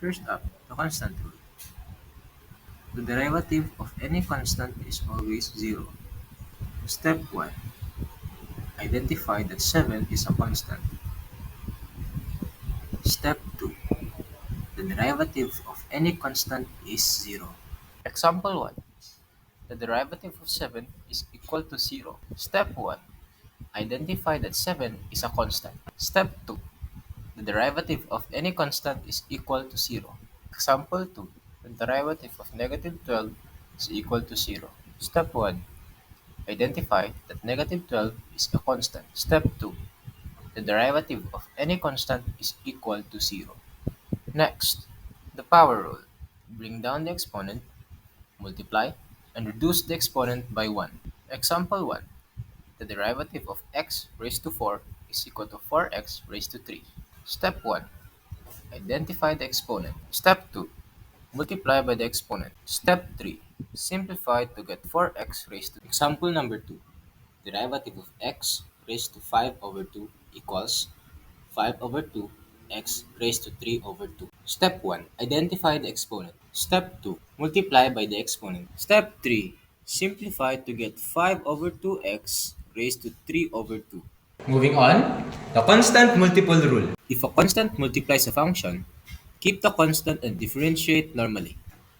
First up, the constant rule. The derivative of any constant is always zero. Step 1. Identify that 7 is a constant. Step 2. The derivative of any constant is zero. Example 1. The derivative of 7 is equal to 0. Step 1. Identify that 7 is a constant. Step 2. The derivative of any constant is equal to 0. Example 2. The derivative of negative 12 is equal to 0. Step 1. Identify that negative 12 is a constant. Step 2. The derivative of any constant is equal to 0. Next, the power rule. Bring down the exponent, multiply, and reduce the exponent by 1. Example 1. The derivative of x raised to 4 is equal to 4x raised to 3. Step 1. Identify the exponent. Step 2. Multiply by the exponent. Step 3. Simplify to get 4x raised to. Example number 2. Derivative of x raised to 5 over 2 equals 5 over 2 x raised to 3 over 2. Step 1. Identify the exponent. Step 2. Multiply by the exponent. Step 3. Simplify to get 5 over 2x raised to 3 over 2. Moving on, the constant multiple rule. If a constant multiplies a function, keep the constant and differentiate normally.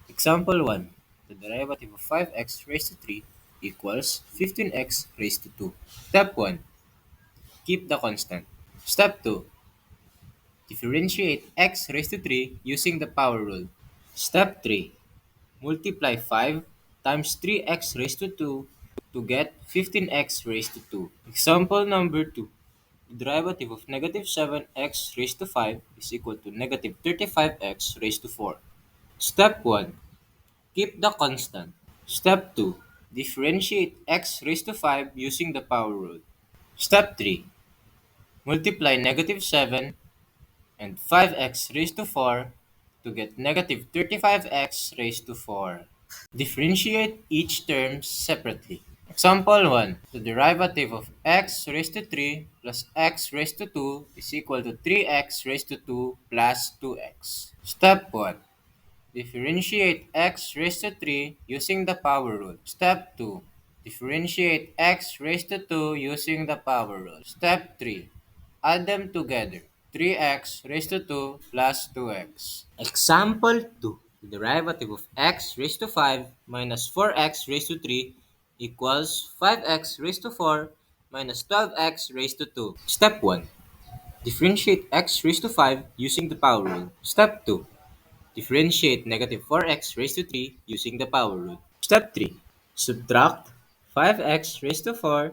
Example 1. The derivative of 5x raised to 3 equals 15x raised to 2. Step 1. Keep the constant. Step 2. Differentiate x raised to 3 using the power rule. Step 3. Multiply 5 times 3x raised to 2 to get 15x raised to 2. Example number 2. The derivative of negative 7x raised to 5 is equal to negative 35x raised to 4. Step 1. Keep the constant. Step 2. Differentiate x raised to 5 using the power rule. Step 3. Multiply negative 7 and 5x raised to 4 to get negative 35x raised to 4. Differentiate each term separately. Example 1. The derivative of x raised to 3 plus x raised to 2 is equal to 3x raised to 2 plus 2x. Step 1. Differentiate x raised to 3 using the power rule. Step 2. Differentiate x raised to 2 using the power rule. Step 3. Add them together. 3x raised to 2 plus 2x. Example 2. The derivative of x raised to 5 minus 4x raised to 3 equals 5x raised to 4 minus 12x raised to 2. Step 1. Differentiate x raised to 5 using the power rule. Step 2. Differentiate negative 4x raised to 3 using the power rule. Step 3. Subtract 5x raised to 4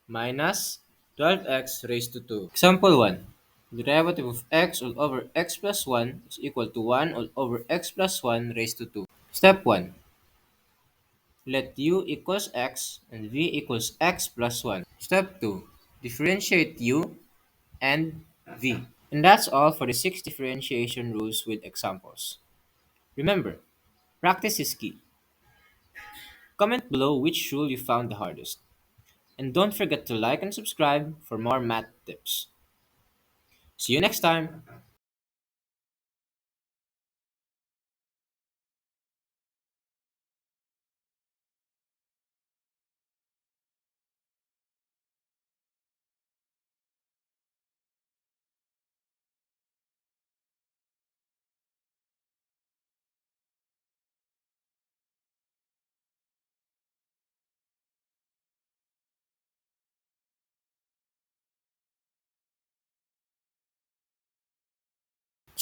minus 12x raised to 2. Example 1. The derivative of x all over x plus 1 is equal to 1 all over x plus 1 raised to 2. Step 1. Let u equals x and v equals x plus 1. Step 2. Differentiate u and v. And that's all for the 6 differentiation rules with examples. Remember, practice is key. Comment below which rule you found the hardest. And don't forget to like and subscribe for more math tips. See you next time!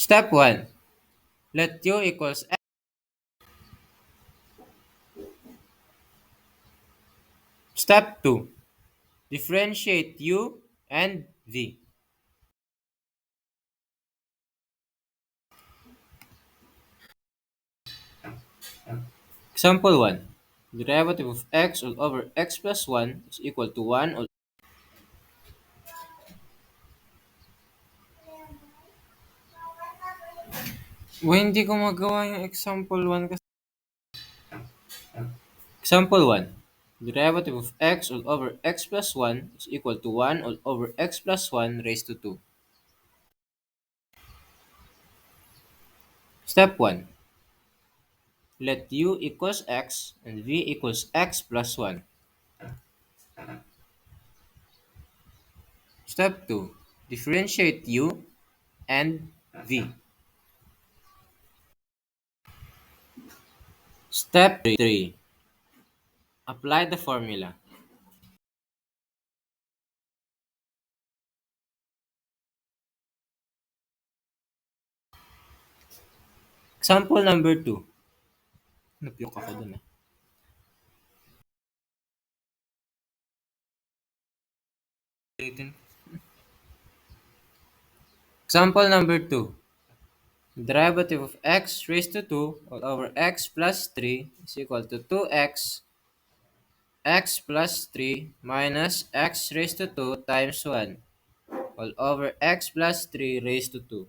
Step 1. Let u equals x. Step 2. Differentiate u and v. Example 1. The derivative of x all over x plus 1 is equal to 1 all. Hindi ko magawa yung example 1 kasi. Example 1. The derivative of x all over x plus 1 is equal to 1 all over x plus 1 raised to 2. Step 1. Let u equals x and v equals x plus 1. Step 2. Differentiate u and v. Step 3. Apply the formula. Example number 2. Napiyok ako dun eh. Example number 2. The derivative of x raised to 2 all over x plus 3 is equal to 2x x plus 3 minus x raised to 2 times 1 all over x plus 3 raised to 2.